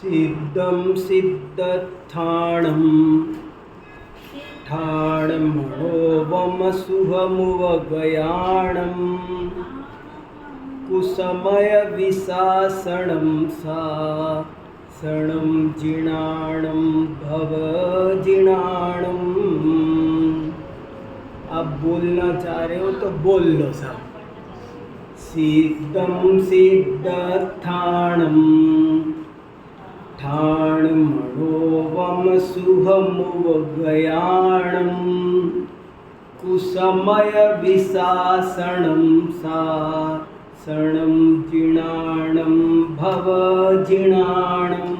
सिद्धं सिद्धस्थाणं ठाणमणोवमसुहमुवगयाणं कुसमयविशासनं सासणं जिणाणं भवजिणाणम्। आप बोलना चाह रहे हो तो बोल लो सब। सिद्धं सिद्धस्थाणं ठाणमणोवमसुहमुवगयाणं कुसमयविशासनं सासणं जिणाणं भवजिणाणम्।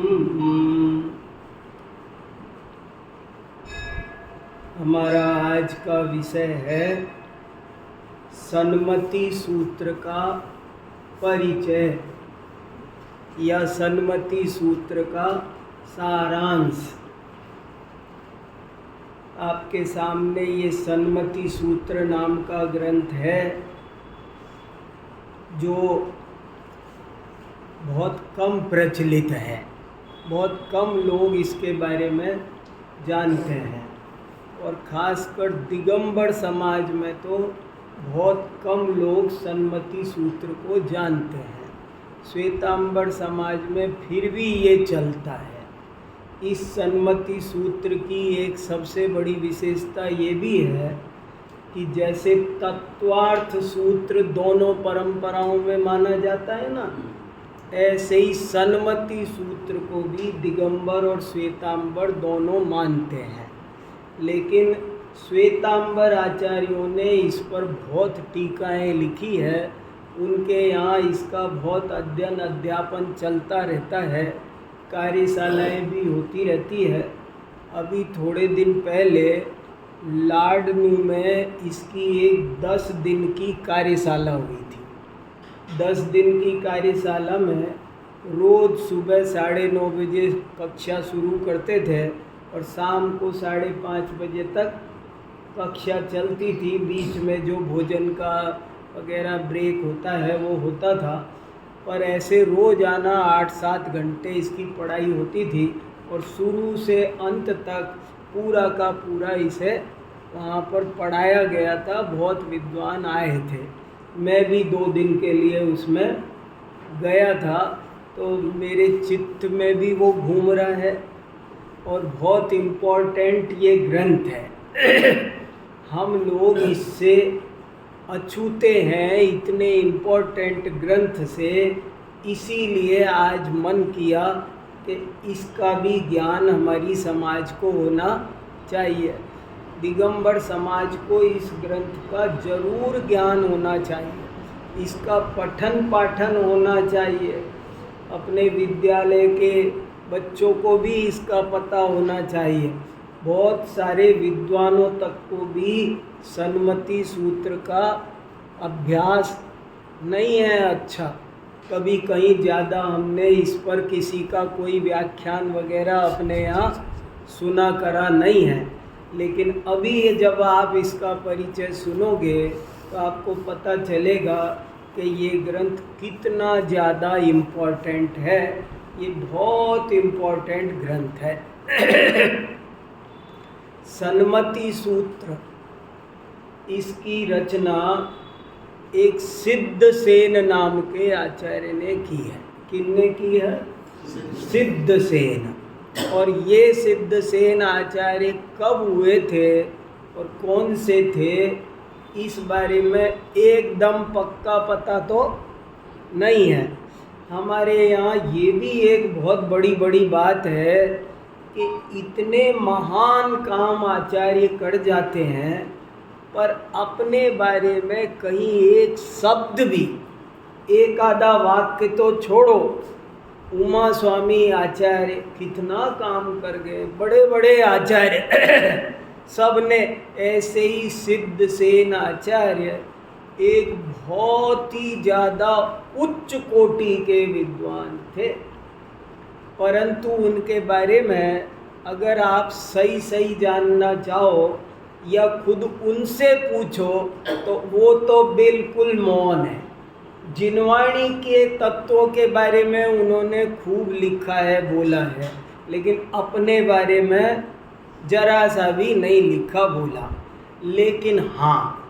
हमारा आज का विषय है सन्मति सूत्र का परिचय या सन्मति सूत्र का सारांश। आपके सामने ये सन्मति सूत्र नाम का ग्रंथ है जो बहुत कम प्रचलित है, बहुत कम लोग इसके बारे में जानते हैं और ख़ासकर दिगंबर समाज में तो बहुत कम लोग सन्मति सूत्र को जानते हैं। श्वेतांबर समाज में फिर भी ये चलता है। इस सन्मति सूत्र की एक सबसे बड़ी विशेषता ये भी है कि जैसे तत्वार्थ सूत्र दोनों परंपराओं में माना जाता है ना, ऐसे ही सन्मति सूत्र को भी दिगंबर और श्वेतांबर दोनों मानते हैं। लेकिन श्वेतांबर आचार्यों ने इस पर बहुत टीकाएँ लिखी है। उनके यहाँ इसका बहुत अध्ययन अध्यापन चलता रहता है, कार्यशालाएँ भी होती रहती है। अभी थोड़े दिन पहले लाडनू में इसकी एक 10 दिन की कार्यशाला हुई थी। 10 दिन की कार्यशाला में रोज़ सुबह 9:30 बजे कक्षा शुरू करते थे और शाम को 5:30 बजे तक कक्षा चलती थी। बीच में जो भोजन का वगैरह ब्रेक होता है वो होता था, पर ऐसे रोज़ाना 8-7 घंटे इसकी पढ़ाई होती थी और शुरू से अंत तक पूरा का पूरा इसे वहाँ पर पढ़ाया गया था। बहुत विद्वान आए थे। मैं भी 2 दिन के लिए उसमें गया था, तो मेरे चित्त में भी वो घूम रहा है और बहुत इम्पोर्टेंट ये ग्रंथ है। हम लोग इससे अछूते हैं, इतने इम्पोर्टेंट ग्रंथ से। इसीलिए आज मन किया कि इसका भी ज्ञान हमारी समाज को होना चाहिए। दिगंबर समाज को इस ग्रंथ का जरूर ज्ञान होना चाहिए, इसका पठन पाठन होना चाहिए। अपने विद्यालय के बच्चों को भी इसका पता होना चाहिए। बहुत सारे विद्वानों तक को भी सन्मति सूत्र का अभ्यास नहीं है अच्छा। कभी कहीं ज़्यादा हमने इस पर किसी का कोई व्याख्यान वगैरह अपने यहाँ सुना करा नहीं है। लेकिन अभी जब आप इसका परिचय सुनोगे तो आपको पता चलेगा कि ये ग्रंथ कितना ज़्यादा इम्पोर्टेंट है। ये बहुत इम्पोर्टेंट ग्रंथ है। सन्मति सूत्र, इसकी रचना एक सिद्धसेन नाम के आचार्य ने की है। किसने की है? सिद्धसेन। और ये सिद्धसेन आचार्य कब हुए थे और कौन से थे, इस बारे में एकदम पक्का पता तो नहीं है। हमारे यहाँ ये भी एक बहुत बड़ी बात है कि इतने महान काम आचार्य कर जाते हैं, पर अपने बारे में कहीं एक शब्द भी, एक आधा वाक्य तो छोड़ो। उमा स्वामी आचार्य कितना काम कर गए, बड़े बड़े आचार्य सब ने। ऐसे ही सिद्धसेन आचार्य एक बहुत ही ज़्यादा उच्च कोटि के विद्वान थे, परंतु उनके बारे में अगर आप सही जानना चाहो या खुद उनसे पूछो तो वो तो बिल्कुल मौन है। जिनवाणी के तत्वों के बारे में उन्होंने खूब लिखा है, बोला है, लेकिन अपने बारे में जरा सा भी नहीं लिखा बोला। लेकिन हाँ,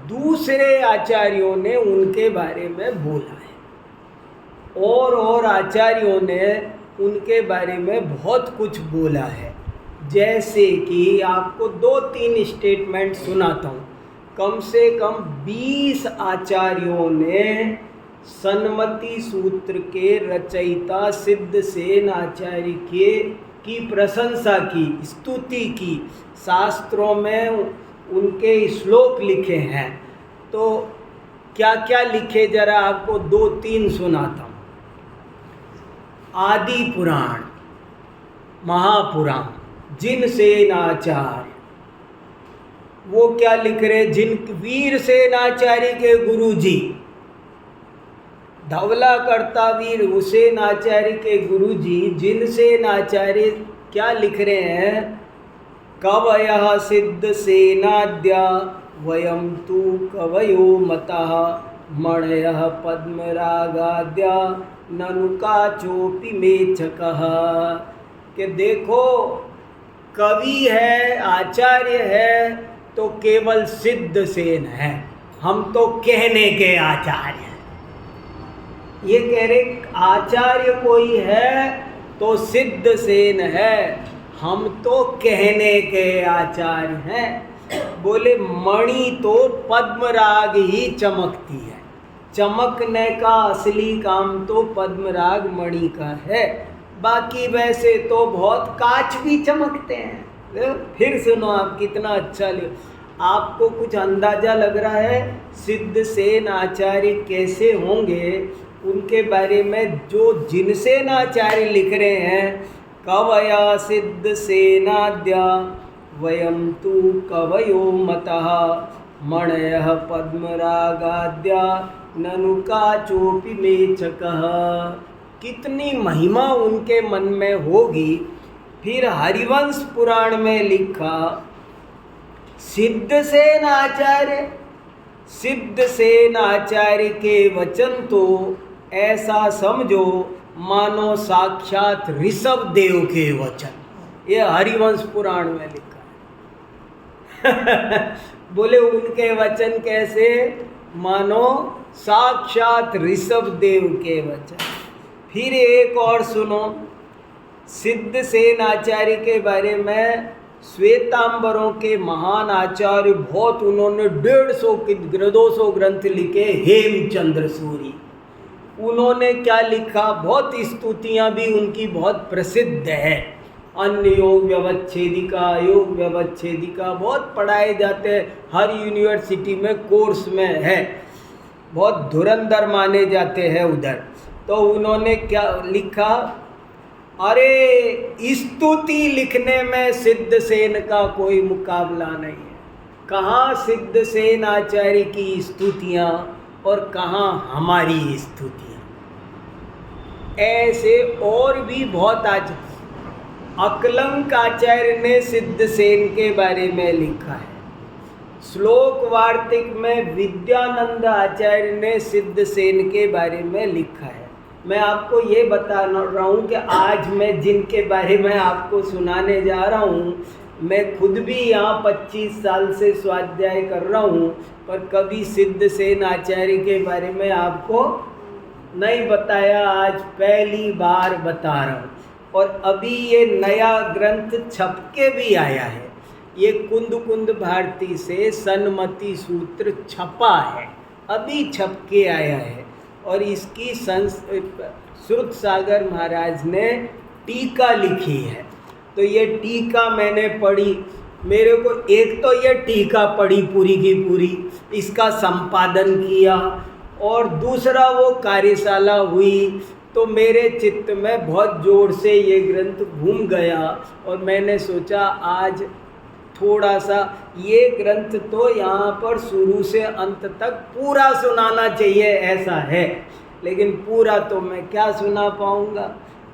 दूसरे आचार्यों ने उनके बारे में बोला है और आचार्यों ने उनके बारे में बहुत कुछ बोला है। जैसे कि आपको 2-3 स्टेटमेंट सुनाता हूँ। कम से कम 20 आचार्यों ने सन्मति सूत्र के रचयिता सिद्धसेन आचार्य की प्रशंसा की, स्तुति की, शास्त्रों में उनके श्लोक लिखे हैं। तो क्या क्या लिखे, जरा आपको 2-3 सुनाता हूँ। आदि पुराण, महापुराण, जिनसेन आचार्य, वो क्या लिख रहे, वीरसेन आचार्य के गुरुजी, धवला कर्ता वीर हुसैन आचार्य के गुरुजी जिनसेन आचार्य क्या लिख रहे हैं, कवयः सिद्धसेनाद्या वयं तु कवयो मतः मणयः पद्मरागाद्या ननु काचोपि मेचकः। कि देखो, कवि है, आचार्य है तो केवल सिद्धसेन है, हम तो कहने के आचार्य हैं। ये कह रहे आचार्य कोई है तो सिद्धसेन है, हम तो कहने के आचार्य हैं। बोले मणि तो पद्मराग ही चमकती है, चमकने का असली काम तो पद्मराग मणि का है, बाकी वैसे तो बहुत कांच भी चमकते हैं। फिर सुनो आप, कितना अच्छा लियो, आपको कुछ अंदाजा लग रहा है सिद्धसेन आचार्य कैसे होंगे, उनके बारे में जो जिनसेन आचार्य लिख रहे हैं, कवया सिद्धसेनाद्या वयं तु कवयो मतः मणयः पद्मरागाद्या ननु काचोपि मेचकः। कितनी महिमा उनके मन में होगी। फिर हरिवंश पुराण में लिखा, सिद्धसेन आचार्य के वचन तो ऐसा समझो मानो साक्षात ऋषभ देव के वचन। ये हरिवंश पुराण में लिखा है। बोले उनके वचन कैसे, मानो साक्षात ऋषभ देव के वचन। फिर एक और सुनो, सिद्धसेन आचार्य के बारे में श्वेतांबरों के महान आचार्य, बहुत उन्होंने 150 ग्रंथ लिखे, हेमचंद्र सूरी, उन्होंने क्या लिखा, बहुत स्तुतियाँ भी उनकी बहुत प्रसिद्ध है। अन्य योग व्यवच्छेदिका, योग व्यवच्छेदिका बहुत पढ़ाए जाते हैं, हर यूनिवर्सिटी में कोर्स में है, बहुत धुरंधर माने जाते हैं उधर। तो उन्होंने क्या लिखा, अरे स्तुति लिखने में सिद्धसेन का कोई मुकाबला नहीं है। कहाँ सिद्धसेन आचार्य की स्तुतियाँ और कहाँ हमारी स्तुतियाँ। ऐसे और भी बहुत अकलंक आचार्य ने सिद्धसेन के बारे में लिखा है। श्लोक वार्तिक में विद्यानंद आचार्य ने सिद्धसेन के बारे में लिखा है। मैं आपको ये बता रहा हूँ कि आज मैं जिनके बारे में आपको सुनाने जा रहा हूँ, मैं खुद भी यहाँ 25 साल से स्वाध्याय कर रहा हूँ, पर कभी सिद्धसेन आचार्य के बारे में आपको नहीं बताया, आज पहली बार बता रहा हूँ। और अभी ये नया ग्रंथ छप के भी आया है, ये कुंद भारती से सन्मति सूत्र छपा है, अभी छप के आया है। और इसकी श्रुत सागर महाराज ने टीका लिखी है। तो ये टीका मैंने पढ़ी, मेरे को एक तो ये टीका पढ़ी पूरी की पूरी, इसका संपादन किया, और दूसरा वो कार्यशाला हुई, तो मेरे चित्त में बहुत जोर से ये ग्रंथ घूम गया और मैंने सोचा आज थोड़ा सा ये ग्रंथ तो यहाँ पर शुरू से अंत तक पूरा सुनाना चाहिए, ऐसा है, लेकिन पूरा तो मैं क्या सुना पाऊँगा,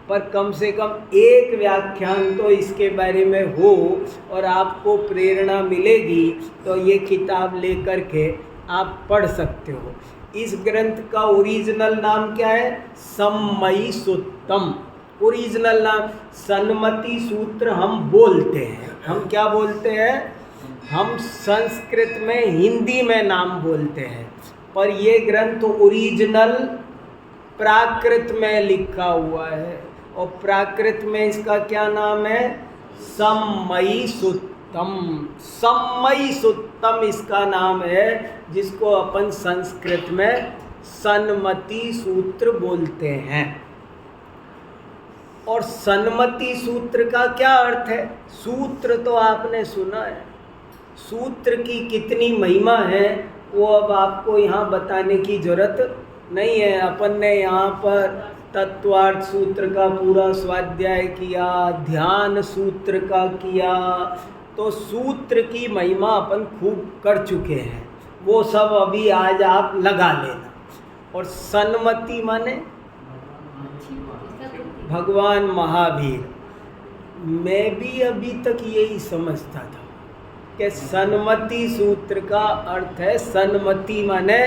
पर कम से कम एक व्याख्यान तो इसके बारे में हो और आपको प्रेरणा मिलेगी तो ये किताब लेकर के आप पढ़ सकते हो। इस ग्रंथ का ओरिजिनल नाम क्या है? सम्मयी सूत्तम। ओरिजिनल नाम सन्मति सूत्र हम बोलते हैं। हम क्या बोलते हैं? हम संस्कृत में, हिंदी में नाम बोलते हैं, पर ये ग्रंथ ओरिजिनल प्राकृत में लिखा हुआ है, और प्राकृत में इसका क्या नाम है? सम्मयी सूत्तम। सम्मयी सूत्तम इसका नाम है, जिसको अपन संस्कृत में सन्मति सूत्र बोलते हैं। और सन्मति सूत्र का क्या अर्थ है? सूत्र तो आपने सुना है, सूत्र की कितनी महिमा है वो अब आपको यहाँ बताने की जरूरत नहीं है। अपन ने यहाँ पर तत्वार्थ सूत्र का पूरा स्वाध्याय किया, ध्यान सूत्र का किया, तो सूत्र की महिमा अपन खूब कर चुके हैं, वो सब अभी आज आप लगा लेना। और सन्मति माने भगवान महावीर। मैं भी अभी तक यही समझता था कि सन्मति सूत्र का अर्थ है, सन्मति माने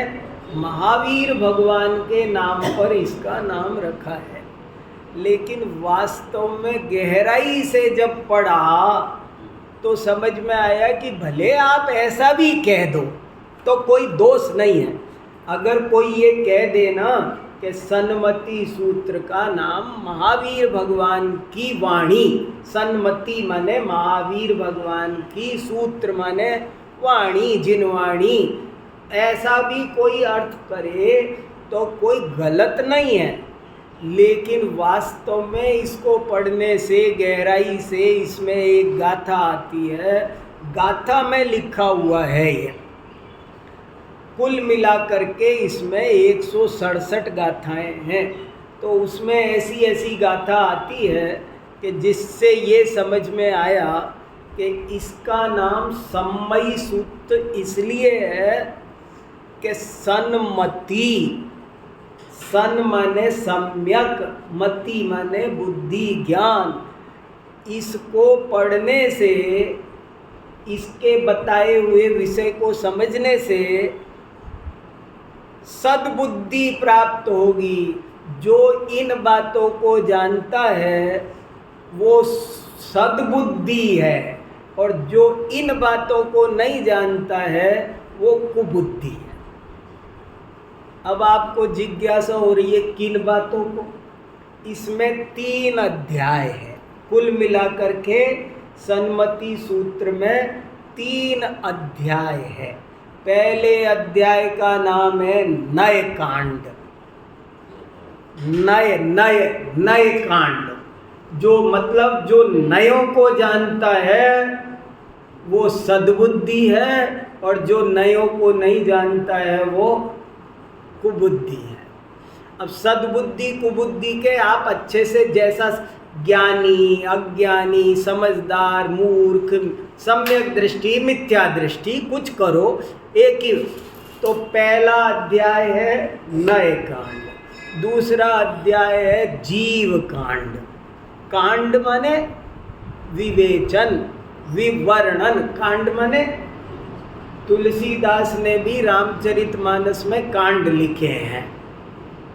महावीर भगवान के नाम पर इसका नाम रखा है। लेकिन वास्तव में गहराई से जब पढ़ा तो समझ में आया कि भले आप ऐसा भी कह दो तो कोई दोष नहीं है। अगर कोई ये कह दे ना कि सन्मति सूत्र का नाम महावीर भगवान की वाणी, सन्मति माने महावीर भगवान की, सूत्र माने वाणी, जिनवाणी, ऐसा भी कोई अर्थ करे तो कोई गलत नहीं है। लेकिन वास्तव में इसको पढ़ने से, गहराई से, इसमें एक गाथा आती है। गाथा में लिखा हुआ है ये, कुल मिलाकर के इसमें 167 गाथाएं हैं। तो उसमें ऐसी ऐसी गाथा आती है कि जिससे ये समझ में आया कि इसका नाम सम्मयी सूत्र इसलिए है कि सन्मति, सन माने सम्यक, मति माने बुद्धि, ज्ञान, इसको पढ़ने से, इसके बताए हुए विषय को समझने से सद्बुद्धि प्राप्त होगी। जो इन बातों को जानता है वो सद्बुद्धि है, और जो इन बातों को नहीं जानता है वो कुबुद्धि है। अब आपको जिज्ञासा हो रही है किन बातों को? इसमें 3 अध्याय है कुल मिलाकर के। सन्मति सूत्र में 3 अध्याय है। पहले अध्याय का नाम है नय कांड। नय कांड, जो मतलब जो नयों को जानता है वो सद्बुद्धि है, और जो नयों को नहीं जानता है वो कुबुद्धि है। अब सद्बुद्धि कुबुद्धि के आप अच्छे से, जैसा ज्ञानी, अज्ञानी, समझदार, मूर्ख, सम्यक दृष्टि, मिथ्या दृष्टि, कुछ करो एक ही। तो पहला अध्याय है नय कांड, दूसरा अध्याय है जीव कांड। कांड माने विवेचन, विवर्णन। कांड माने तुलसीदास ने भी रामचरितमानस में कांड लिखे हैं।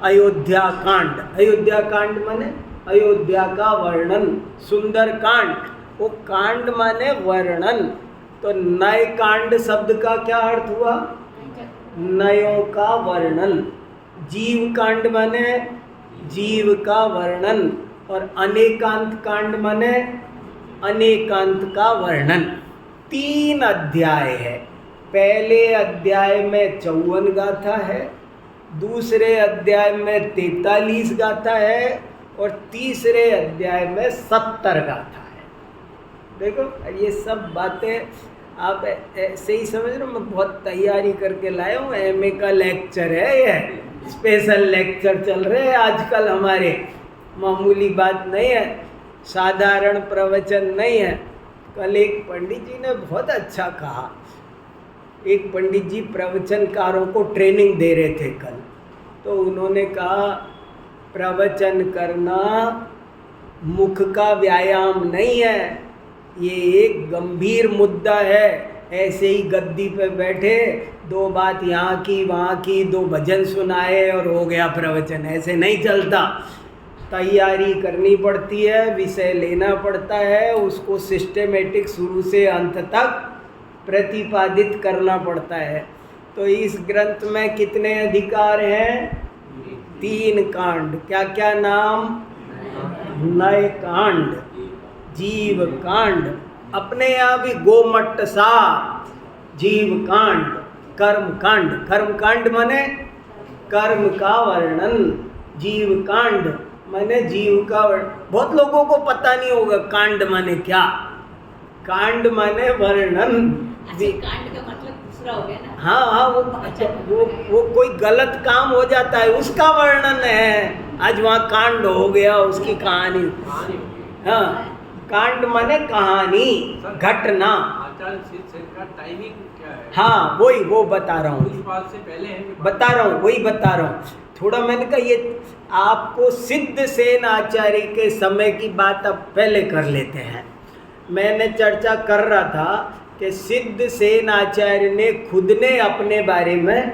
अयोध्या कांड, अयोध्या कांड माने अयोध्या का वर्णन, सुंदर कांड, वो कांड माने वर्णन। तो नय कांड शब्द का क्या अर्थ हुआ? नयों का वर्णन। जीव कांड माने जीव का वर्णन, और अनेकांत कांड माने अनेकांत का वर्णन। 3 अध्याय है। पहले अध्याय में 54 गाथा है, दूसरे अध्याय में 43 गाथा है, और तीसरे अध्याय में 70 गाथा है। देखो ये सब बातें आप ऐसे ही समझ रहे हो। मैं बहुत तैयारी करके लाया हूँ। एमए का लेक्चर है, ये स्पेशल लेक्चर चल रहे हैं आजकल हमारे। मामूली बात नहीं है, साधारण प्रवचन नहीं है। कल एक पंडित जी ने बहुत अच्छा कहा। एक पंडित जी प्रवचनकारों को ट्रेनिंग दे रहे थे कल, तो उन्होंने कहा प्रवचन करना मुख का व्यायाम नहीं है, ये एक गंभीर मुद्दा है। ऐसे ही गद्दी पे बैठे, दो बात यहाँ की वहाँ की, दो भजन सुनाए और हो गया प्रवचन। ऐसे नहीं चलता। तैयारी करनी पड़ती है, विषय लेना पड़ता है, उसको सिस्टेमेटिक शुरू से अंत तक प्रतिपादित करना पड़ता है। तो इस ग्रंथ में कितने अधिकार हैं? 3 कांड। क्या क्या नाम? नय कांड, जीव कांड, अपने यहाँ भी गोमट्ट सार, जीव कांड, कर्म कांड। कर्म कांड माने कर्म का वर्णन, जीव कांड माने जीव का वर्णन। बहुत लोगों को पता नहीं होगा कांड माने क्या। कांड माने वर्णन। कांड का मतलब दूसरा हो गया ना। हाँ, वो कोई गलत काम हो जाता है उसका वर्णन है। आज वहाँ कांड हो गया, उसकी कहानी। हाँ, कांड माने कहानी, घटना। टाइमिंग क्या है? हाँ, वो बता रहा हूँ, उस बात से पहले है कि बता रहा हूँ, वही बता रहा हूँ। थोड़ा मैंने कहा ये आपको सिद्धसेन आचार्य के समय की बात अब पहले कर लेते हैं। मैंने चर्चा कर रहा था कि सिद्धसेन आचार्य ने खुद ने अपने बारे में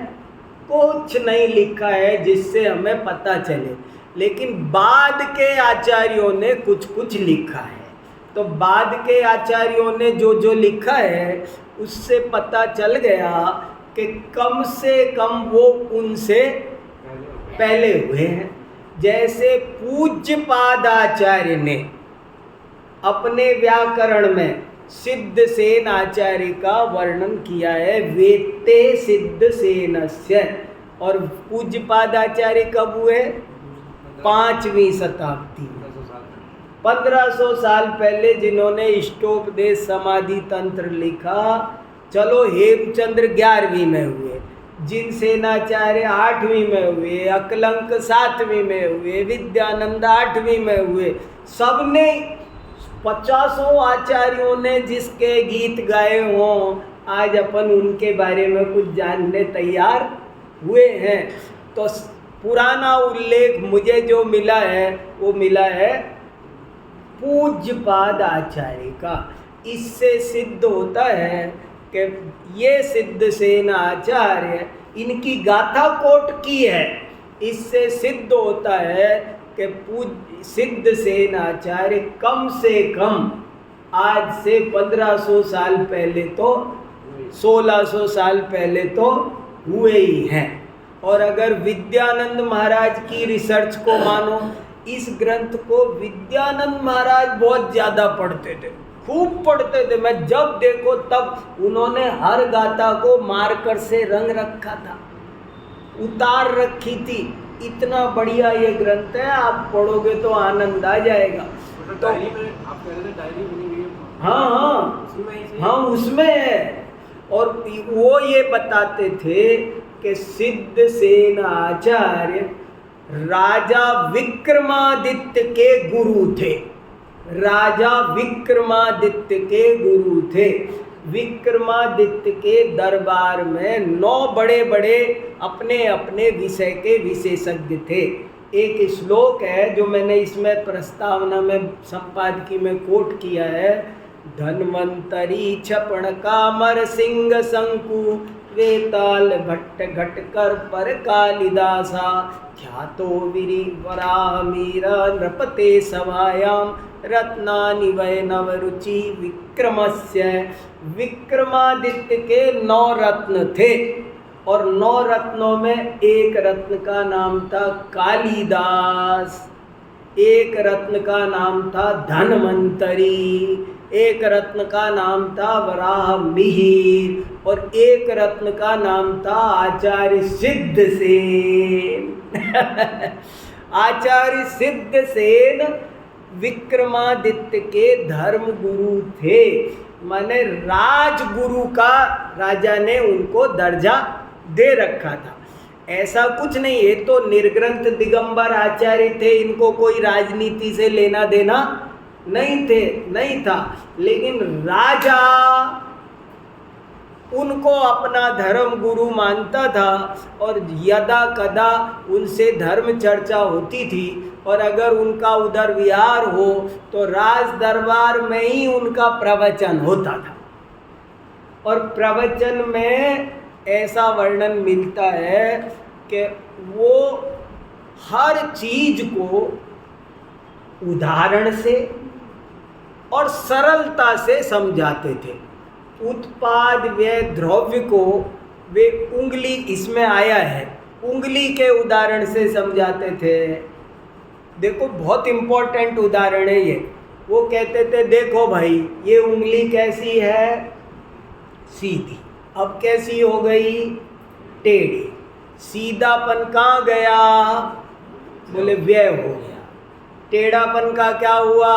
कुछ नहीं लिखा है जिससे हमें पता चले, लेकिन बाद के आचार्यों ने कुछ कुछ लिखा है। तो बाद के आचार्यों ने जो जो लिखा है उससे पता चल गया कि कम से कम वो उनसे पहले हुए हैं। जैसे पूज्यपाद आचार्य ने अपने व्याकरण में सिद्धसेन आचार्य का वर्णन किया है, वेत्ते सिद्धसेनस्य। और पूज्यपाद आचार्य कब हुए? 5वीं शताब्दी में, 1500 साल पहले जिन्होंने इष्टोपदेश समाधि तंत्र लिखा। चलो हेमचंद्र 11वीं में हुए, जिनसेनाचार्य 8वीं में हुए, अकलंक 7वीं में हुए, विद्यानंद 8वीं में हुए। सबने 50 आचार्यों ने जिसके गीत गाए हों, आज अपन उनके बारे में कुछ जानने तैयार हुए हैं। तो पुराना उल्लेख मुझे जो मिला है वो मिला है पूज्यपाद आचार्य का। इससे सिद्ध होता है कि ये सिद्धसेन आचार्य, इनकी गाथा कोट की है। इससे सिद्ध होता है कि सिद्धसेन आचार्य कम से कम आज से 1500 साल पहले तो 1600 साल पहले तो हुए ही हैं। और अगर विद्यानंद महाराज की रिसर्च को मानो, इस ग्रंथ को विद्यानंद महाराज बहुत ज़्यादा पढ़ते थे, खूब पढ़ते थे। मैं जब देखो तब उन्होंने हर गाथा को मार्कर से रंग रखा था, उतार रखी थी। इतना बढ़िया ये ग्रंथ है, आप पढ़ोगे तो आनंद आ जाएगा। तो डायरी में आप कह रहे थे डायरी बनी हुई है। हाँ, उसमें है। और वो ये बताते थे कि सिद्धसेन आचार्य राजा विक्रमादित्य के गुरु थे। राजा विक्रमादित्य के गुरु थे। विक्रमादित्य के दरबार में 9 बड़े बड़े अपने अपने विषय के विशेषज्ञ थे। एक श्लोक है जो मैंने इसमें प्रस्तावना में संपादकी में कोट किया है। धन्वंतरी क्षपण कामर सिंह शंकु वेताल भट्ट घटकर पर कालिदासा ख्यातो विरी वराह मीरा नृपते सभायाम रत्नानि वै नवरुचि विक्रमस्य। विक्रमादित्य के 9 रत्न थे और 9 रत्नों में एक रत्न का नाम था कालिदास, एक रत्न का नाम था धन्वंतरी, एक रत्न का नाम था वराह मिहिर और एक रत्न का नाम था आचार्य सिद्धसेन। आचार्य सिद्धसेन विक्रमादित्य के धर्म गुरु थे। माने राजगुरु का राजा ने उनको दर्जा दे रखा था। ऐसा कुछ नहीं, ये तो निर्ग्रंथ दिगंबर आचार्य थे, इनको कोई राजनीति से लेना देना नहीं था। लेकिन राजा उनको अपना धर्म गुरु मानता था और यदा कदा उनसे धर्म चर्चा होती थी। और अगर उनका उधर विहार हो तो राज दरबार में ही उनका प्रवचन होता था। और प्रवचन में ऐसा वर्णन मिलता है कि वो हर चीज को उदाहरण से और सरलता से समझाते थे। उत्पाद व्यय द्रव्य को वे उंगली, इसमें आया है, उंगली के उदाहरण से समझाते थे। देखो बहुत इम्पोर्टेंट उदाहरण है ये। वो कहते थे देखो भाई ये उंगली कैसी है, सीधी, अब कैसी हो गई, टेढ़ी। सीधापन कहाँ गया, बोले व्यय हो गया। टेढ़ापन का क्या हुआ,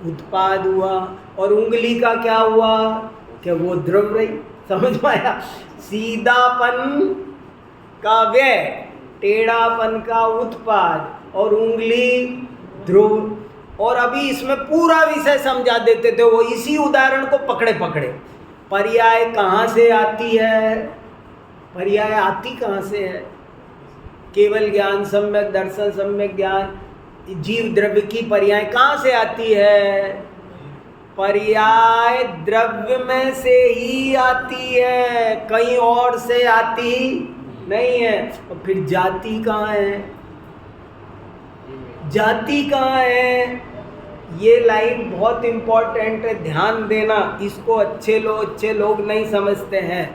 उत्पाद हुआ। और उंगली का क्या हुआ, कि वो द्रव्य रही। समझ में आया? सीधापन का व्यय, टेढ़ापन का उत्पाद और उंगली ध्रुव। और अभी इसमें पूरा विषय समझा देते थे वो इसी उदाहरण को पकड़े पकड़े। पर्याय कहाँ से आती है, पर्याय आती कहाँ से है, केवल ज्ञान सम्यक दर्शन सम्यक ज्ञान, जीव द्रव्य की पर्याय कहाँ से आती है, पर्याय द्रव्य में से ही आती है, कहीं और से आती नहीं है। और फिर जाति कहाँ है, जाति कहाँ है, ये लाइन बहुत इम्पोर्टेंट है, ध्यान देना। इसको अच्छे लोग नहीं समझते हैं।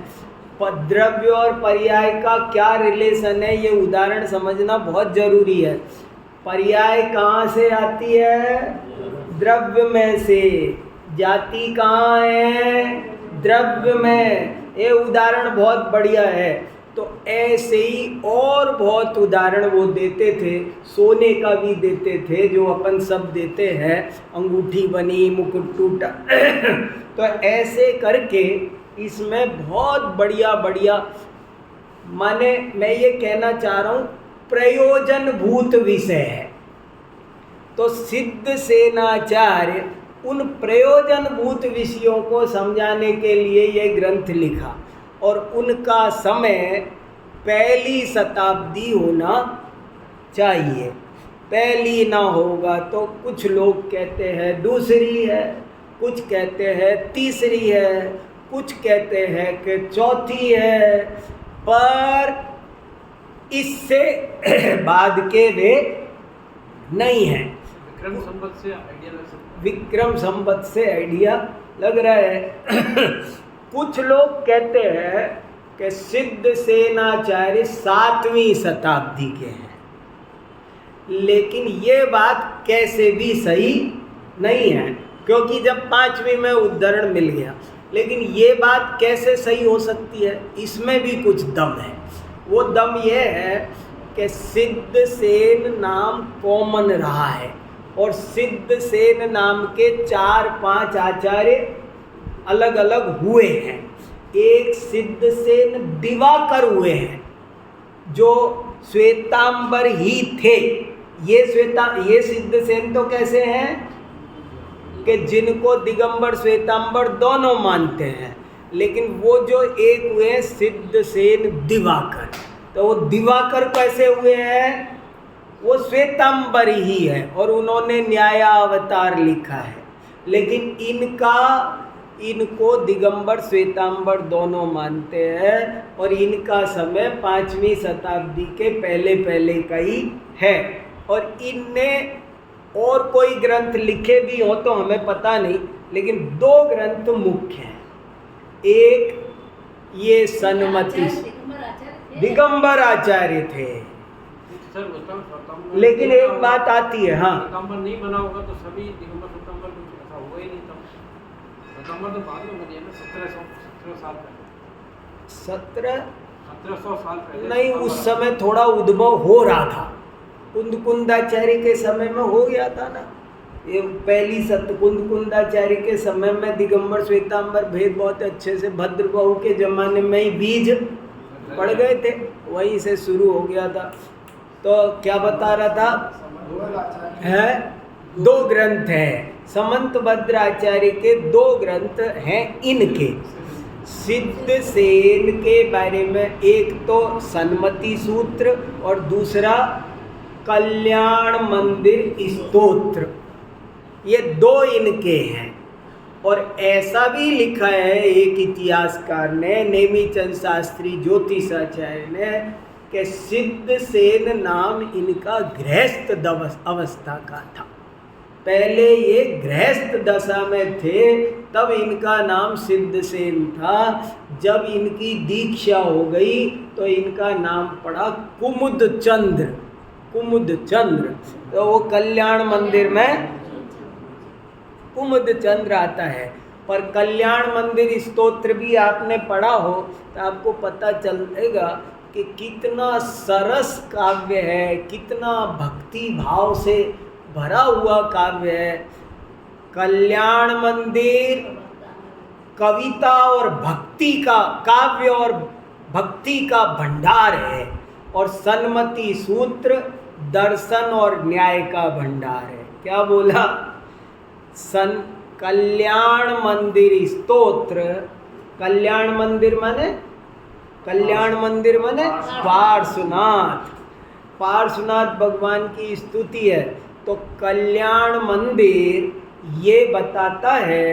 द्रव्य और पर्याय का क्या रिलेशन है, ये उदाहरण समझना बहुत जरूरी है। पर्याय कहाँ से आती है, द्रव्य में से। जाति कहाँ है, द्रव्य में। ये उदाहरण बहुत बढ़िया है। तो ऐसे ही और बहुत उदाहरण वो देते थे। सोने का भी देते थे, जो अपन सब देते हैं, अंगूठी बनी, मुकुट टूटा। तो ऐसे करके इसमें बहुत बढ़िया बढ़िया, माने मैं ये कहना चाह रहा हूँ प्रयोजनभूत विषय है। तो सिद्ध सेनाचार्य उन प्रयोजनभूत विषयों को समझाने के लिए ये ग्रंथ लिखा। और उनका समय पहली शताब्दी होना चाहिए। पहली ना होगा तो कुछ लोग कहते हैं दूसरी है, कुछ कहते हैं तीसरी है, कुछ कहते हैं कि चौथी है, पर इससे बाद के वे नहीं हैं। विक्रम संवत से आइडिया लग सकता है। विक्रम संवत से आइडिया लग रहा है। कुछ लोग कहते हैं कि सिद्ध सेनाचार्य 7वीं शताब्दी के हैं, लेकिन ये बात कैसे भी सही नहीं है, क्योंकि जब 5वीं में उद्धरण मिल गया। लेकिन ये बात कैसे सही हो सकती है, इसमें भी कुछ दम है। वो दम ये है कि सिद्ध सेन नाम कॉमन रहा है और सिद्ध सेन नाम के 4-5 आचार्य अलग अलग हुए हैं। एक सिद्ध सेन दिवाकर हुए हैं, जो श्वेतांबर ही थे। ये सिद्ध सेन तो कैसे हैं कि जिनको दिगंबर श्वेतांबर दोनों मानते हैं, लेकिन वो जो एक हुए सिद्ध सेन दिवाकर, तो वो दिवाकर कैसे हुए हैं, वो श्वेतांबर ही है और उन्होंने न्यायावतार लिखा है। लेकिन इनको दिगंबर श्वेतांबर दोनों मानते हैं और इनका समय 5वीं शताब्दी के पहले का ही है। और इनने और कोई ग्रंथ लिखे भी हो तो हमें पता नहीं, लेकिन 2 ग्रंथ मुख्य हैं। एक ये सन्मति, दिगंबर आचार्य थे। लेकिन एक बात आती है, हाँ, श्वेतांबर नहीं बना होगा तो सभी दिगंबर श्वेतांबर कुछ ऐसा हुआ ही नहीं था। श्वेतांबर तो बाद में बनी है ना, 1700 साल पहले। 1700 साल पहले नहीं, उस समय थोड़ा उद्भव हो रहा था। कुंदकुंदाचार्य के समय में हो गया था ना, ये पहली कुंदकुंदाचार्य के समय में दिगंबर श्वेतांबर भेद बहुत अच्छे से भद्रबाहु के जमाने में ही बीज पड़ गए थे, वहीं से शुरू हो गया था। तो क्या बता रहा था, है 2 ग्रंथ हैं, समंत भद्राचार्य के 2 ग्रंथ हैं इनके। सिद्ध सेन के बारे में एक तो सन्मति सूत्र और दूसरा कल्याण मंदिर स्तोत्र, ये 2 इनके हैं। और ऐसा भी लिखा है एक इतिहासकार ने, नेमीचंद शास्त्री ज्योतिषाचार्य ने, कि सिद्धसेन नाम इनका गृहस्थ अवस्था का था। पहले ये गृहस्थ दशा में थे, तब इनका नाम सिद्धसेन था। जब इनकी दीक्षा हो गई तो इनका नाम पड़ा कुमुदचंद्र। कुमुदचंद्र, तो वो कल्याण मंदिर में कुमुदचंद्र आता है। पर कल्याण मंदिर स्तोत्र भी आपने पढ़ा हो तो आपको पता चलेगा कि कितना सरस काव्य है, कितना भक्ति भाव से भरा हुआ काव्य है। कल्याण मंदिर कविता और भक्ति का, काव्य और भक्ति का भंडार है, और सन्मति सूत्र दर्शन और न्याय का भंडार है। क्या बोला? कल्याण मंदिर स्तोत्र, कल्याण मंदिर माने, कल्याण मंदिर माने पार्श्वनाथ, पार्श्वनाथ भगवान की स्तुति है। तो कल्याण मंदिर ये बताता है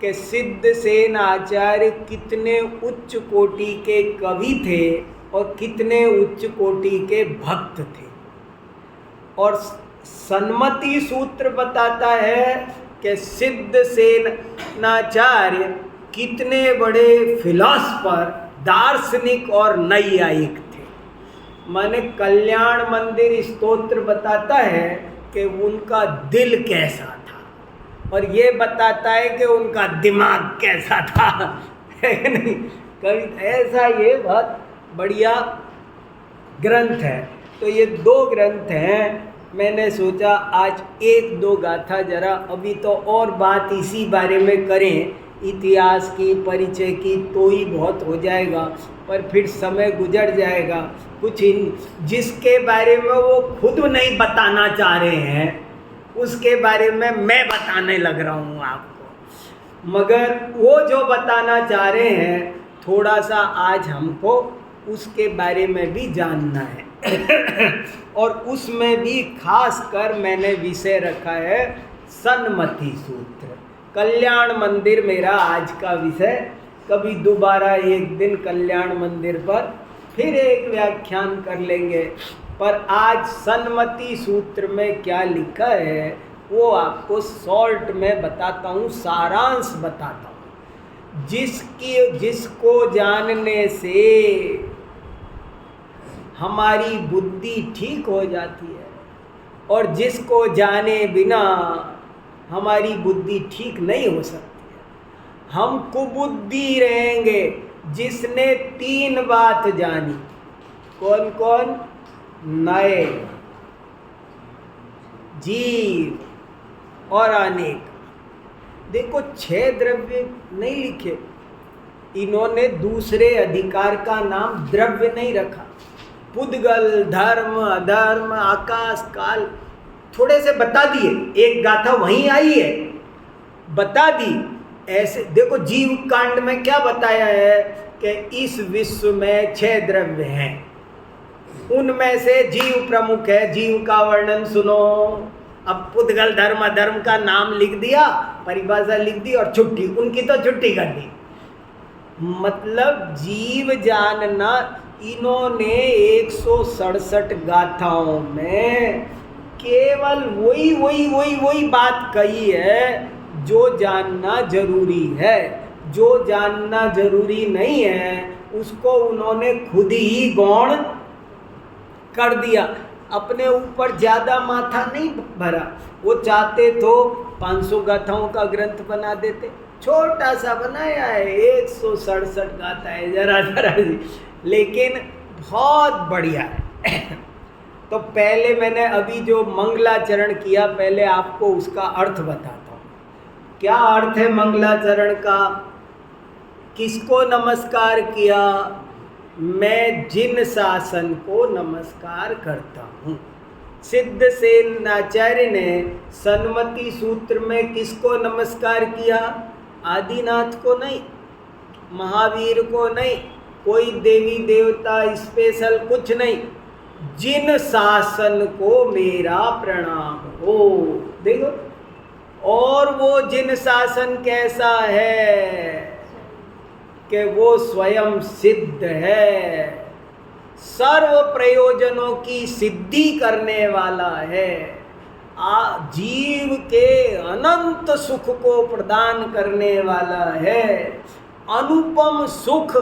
कि सिद्धसेन आचार्य कितने उच्च कोटि के कवि थे और कितने उच्च कोटि के भक्त थे। और सन्मति सूत्र बताता है कि सिद्धसेन आचार्य कितने बड़े फिलॉसफर, दार्शनिक और नैयायिक थे। माने कल्याण मंदिर स्तोत्र बताता है कि उनका दिल कैसा था, और ये बताता है कि उनका दिमाग कैसा था, है नहीं? कवि ऐसा, ये बहुत बढ़िया ग्रंथ है। तो ये दो ग्रंथ हैं। मैंने सोचा आज एक दो गाथा जरा, अभी तो और बात इसी बारे में करें, इतिहास की, परिचय की, तो ही बहुत हो जाएगा, पर फिर समय गुजर जाएगा। कुछ जिसके बारे में वो खुद नहीं बताना चाह रहे हैं, उसके बारे में मैं बताने लग रहा हूँ आपको। मगर वो जो बताना चाह रहे हैं, थोड़ा सा आज हमको उसके बारे में भी जानना है। और उसमें भी खास कर मैंने विषय रखा है सन्मति सूत्र। कल्याण मंदिर मेरा आज का विषय। कभी दोबारा एक दिन कल्याण मंदिर पर फिर एक व्याख्यान कर लेंगे। पर आज सन्मति सूत्र में क्या लिखा है वो आपको शॉर्ट में बताता हूँ, सारांश बताता हूँ। जिसको जानने से हमारी बुद्धि ठीक हो जाती है, और जिसको जाने बिना हमारी बुद्धि ठीक नहीं हो सकती है। हम कुबुद्धि रहेंगे जिसने तीन बात जानी। कौन कौन? नए, जीव और अनेक। देखो 6 द्रव्य नहीं लिखे, इन्होंने दूसरे अधिकार का नाम द्रव्य नहीं रखा। पुद्गल, धर्म, अधर्म, आकाश, काल थोड़े से बता दिए, एक गाथा वहीं आई है, बता दी। ऐसे देखो जीव कांड में क्या बताया है कि इस विश्व में 6 द्रव्य हैं, उनमें से जीव प्रमुख है। जीव का वर्णन सुनो। अब पुद्गल, धर्म, अधर्म का नाम लिख दिया, परिभाषा लिख दी और छुट्टी, उनकी तो छुट्टी कर दी। मतलब जीव जानना, इन्होंने 167 गाथाओं में केवल वही बात कही है जो जानना जरूरी है। जो जानना जरूरी नहीं है उसको उन्होंने खुद ही गौण कर दिया, अपने ऊपर ज़्यादा माथा नहीं भरा। वो चाहते तो 500 गाथाओं का ग्रंथ बना देते, छोटा सा बनाया है, 167 गाथा है, जरा लेकिन बहुत बढ़िया है। तो पहले मैंने अभी जो मंगलाचरण किया, पहले आपको उसका अर्थ बताता हूँ। क्या अर्थ है मंगलाचरण का? किसको नमस्कार किया? मैं जिन शासन को नमस्कार करता हूँ। सिद्धसेन आचार्य ने सन्मति सूत्र में किसको नमस्कार किया? आदिनाथ को नहीं, महावीर को नहीं, कोई देवी देवता स्पेशल कुछ नहीं, जिन शासन को मेरा प्रणाम हो। देखो, और वो जिन शासन कैसा है कि वो स्वयं सिद्ध है, सर्व प्रयोजनों की सिद्धि करने वाला है, जीव के अनंत सुख को प्रदान करने वाला है, अनुपम सुख,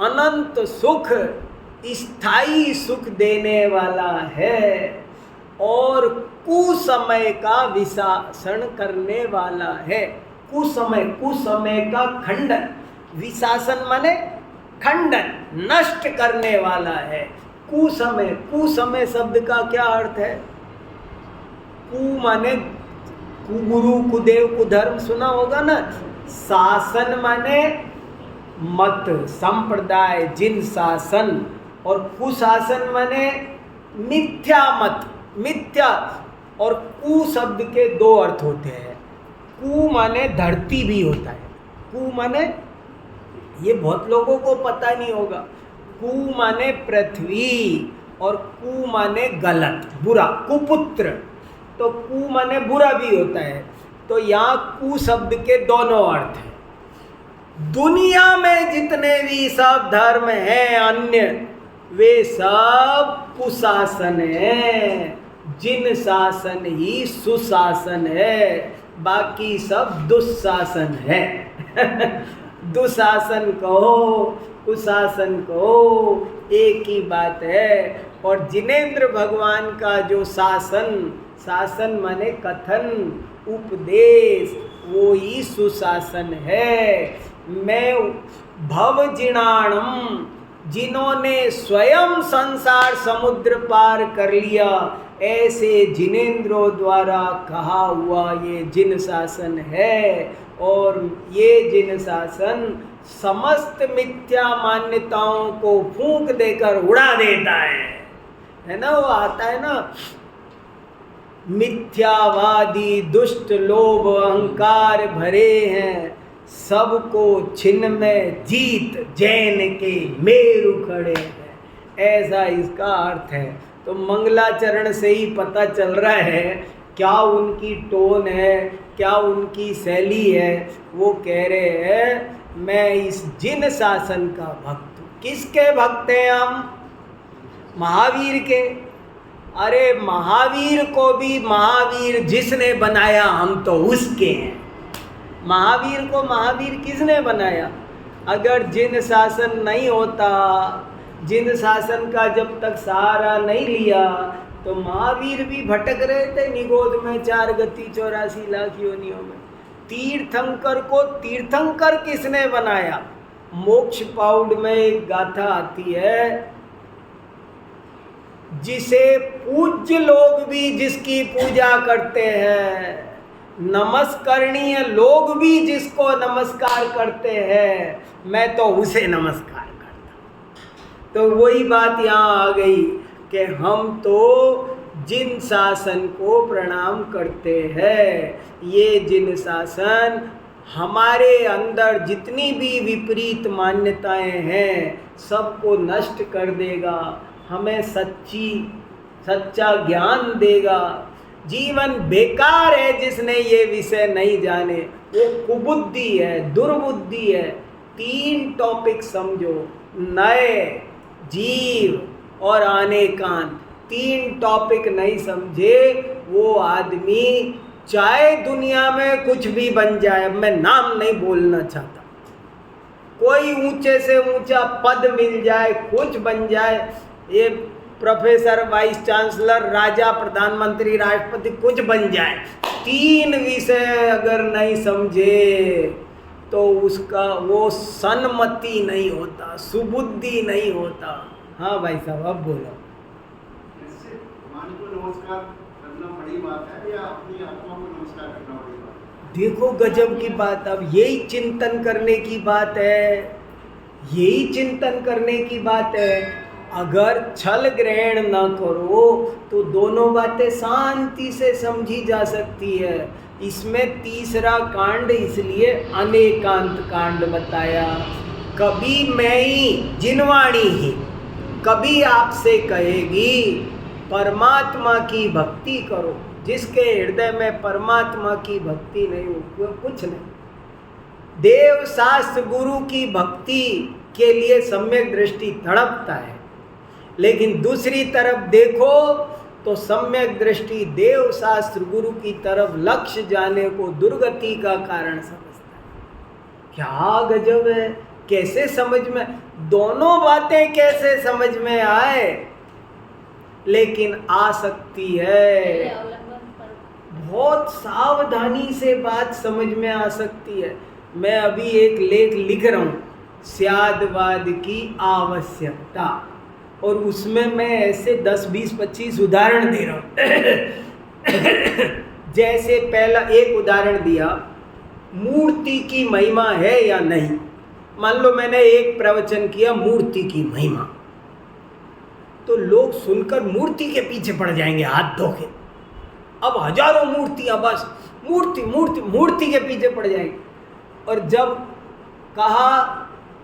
अनंत सुख, स्थायी सुख देने वाला है और कुसमय का विशासन करने वाला है। कुसमय का खंडन, विशासन माने खंडन, नष्ट करने वाला है। कुसमय शब्द का क्या अर्थ है? कु माने कुगुरु, कुदेव, कुधर्म सुना होगा ना। शासन माने मत, संप्रदाय, जिन शासन, और कुशासन माने मिथ्या मत, मिथ्या। और कु शब्द के दो अर्थ होते हैं। कु माने धरती भी होता है, कु माने, ये बहुत लोगों को पता नहीं होगा, कु माने पृथ्वी और कु माने गलत, बुरा, कुपुत्र। तो कु माने बुरा भी होता है। तो यहाँ कु शब्द के दोनों अर्थ हैं। दुनिया में जितने भी सब धर्म हैं अन्य, वे सब कुशासन है, जिन शासन ही सुशासन है, बाकी सब दुशासन है। दुशासन कहो, कुशासन कहो, एक ही बात है। और जिनेंद्र भगवान का जो शासन, शासन माने कथन, उपदेश, वो ही सुशासन है। मैं भवजिणाणम, जिन्होंने स्वयं संसार समुद्र पार कर लिया, ऐसे जिनेंद्रों द्वारा कहा हुआ ये जिन शासन है। और ये जिन शासन समस्त मिथ्या मान्यताओं को फूंक देकर उड़ा देता है ना। वो आता है ना, मिथ्यावादी दुष्ट लोभ अहंकार भरे हैं, सबको छिन्न में जीत जैन के मेरु खड़े हैं, ऐसा इसका अर्थ है। तो मंगलाचरण से ही पता चल रहा है क्या उनकी टोन है, क्या उनकी शैली है। वो कह रहे हैं मैं इस जिन शासन का भक्त हूँ। किसके भक्त हैं हम? महावीर के। अरे महावीर को भी महावीर जिसने बनाया, हम तो उसके हैं। महावीर को महावीर किसने बनाया? अगर जिन शासन नहीं होता, जिन शासन का जब तक सहारा नहीं लिया, तो महावीर भी भटक रहे थे निगोद में 4 गति 84 लाख योनियों में। तीर्थंकर को तीर्थंकर किसने बनाया? मोक्ष पाउड में एक गाथा आती है, जिसे पूज्य लोग भी जिसकी पूजा करते हैं, नमस्करणीय लोग भी जिसको नमस्कार करते हैं, मैं तो उसे नमस्कार करता। तो वही बात यहाँ आ गई कि हम तो जिन शासन को प्रणाम करते हैं। ये जिन शासन हमारे अंदर जितनी भी विपरीत मान्यताएं हैं, सबको नष्ट कर देगा, हमें सच्चा ज्ञान देगा। जीवन बेकार है जिसने ये विषय नहीं जाने, वो कुबुद्धि है, दुर्बुद्धि है। 3 टॉपिक समझो, नए, जीव और अनेकांत। 3 टॉपिक नहीं समझे वो आदमी चाहे दुनिया में कुछ भी बन जाए, अब मैं नाम नहीं बोलना चाहता, कोई ऊंचे से ऊंचा पद मिल जाए, कुछ बन जाए, ये प्रोफेसर, वाइस चांसलर, राजा, प्रधानमंत्री, राष्ट्रपति, कुछ बन जाए, 3 विषय अगर नहीं समझे तो उसका वो सन्मति नहीं होता, सुबुद्धि नहीं होता। हाँ भाई साहब, अब बोलो। मान को नमस्कार करना बड़ी बात है या अपनी आत्मा को नमस्कार करना बड़ी बात है? देखो गजब की बात। अब यही चिंतन करने की बात है, यही चिंतन करने की बात है। अगर छल ग्रहण न करो तो दोनों बातें शांति से समझी जा सकती है। इसमें तीसरा कांड इसलिए अनेकांत कांड बताया। कभी मैं ही जिनवाणी ही कभी आपसे कहेगी परमात्मा की भक्ति करो, जिसके हृदय में परमात्मा की भक्ति नहीं होती, वो कुछ नहीं। देव शास्त्र गुरु की भक्ति के लिए सम्यक दृष्टि तड़पता है, लेकिन दूसरी तरफ देखो तो सम्यक दृष्टि देव शास्त्र गुरु की तरफ लक्ष्य जाने को दुर्गति का कारण समझता है। क्या गजब है! कैसे समझ में, दोनों बातें कैसे समझ में आए, लेकिन आसक्ति है। बहुत सावधानी से बात समझ में आ सकती है। मैं अभी एक लेख लिख रहा हूँ, स्यादवाद की आवश्यकता, और उसमें मैं ऐसे 10, 20, 25 उदाहरण दे रहा हूँ। जैसे पहला एक उदाहरण दिया, मूर्ति की महिमा है या नहीं। मान लो मैंने एक प्रवचन किया मूर्ति की महिमा, तो लोग सुनकर मूर्ति के पीछे पड़ जाएंगे हाथ धो के। अब हजारों मूर्तियां, बस मूर्ति मूर्ति मूर्ति के पीछे पड़ जाएंगे। और जब कहा